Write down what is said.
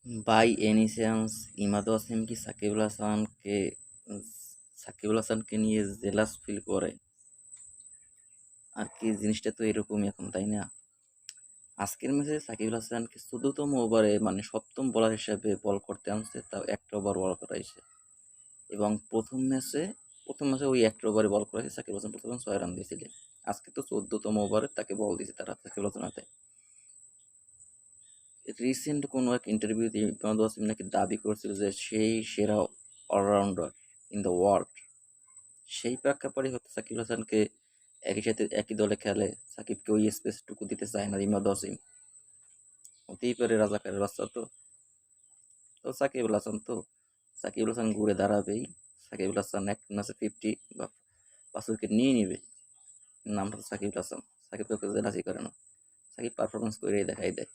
By any chance Imad Wasim কি সাকিবুল হাসানকে নিয়ে জেলাস ফিল করে? আর কি জিনিসটা তো এরকমই এখন, তাই না? আজকের ম্যাচে সাকিবুল হাসানকে ১৪তম ওভারে মানে সপ্তম বোলার হিসেবে বল করতে আনছে, তাও একটা ওভার বল করাইছে। এবং প্রথম ম্যাচে ওই একটা ওভারে বল করাইছে, সাকিবুল হাসান প্রথমে ৬ রান দিয়েছিলেন। আজকে তো ১৪তম ওভারে তাকে বল দিয়েছে তারা, সাকিবুল হাসান হাতে। রিসেন্ট কোনো এক ইন্টারভিউতে ইমাদ ওয়াসিম নাকি দাবি করছিল যে সেই সেরা অলরাউন্ডার ইন দ্য ওয়ার্ল্ড। সেই প্রেক্ষাপটে হয়তো সাকিব হাসানকে একই সাথে একই দলে খেলে, সাকিবকে ওই স্পেসটুকু দিতে চায় না ইমাদ ওয়াসিম। হতেই পারে রাজাকারের বাচ্চা তো। তো সাকিবুল হাসান ঘুরে দাঁড়াবেই। সাকিবুল হাসান এক ম্যাচে 50 বা 5 উইকেট নিয়ে নিবে। নামটা তো সাকিবুল হাসান। সাকিব কাউকে জেলাসই করে না, সাকিব পারফরমেন্স করেই দেখাই দেয়।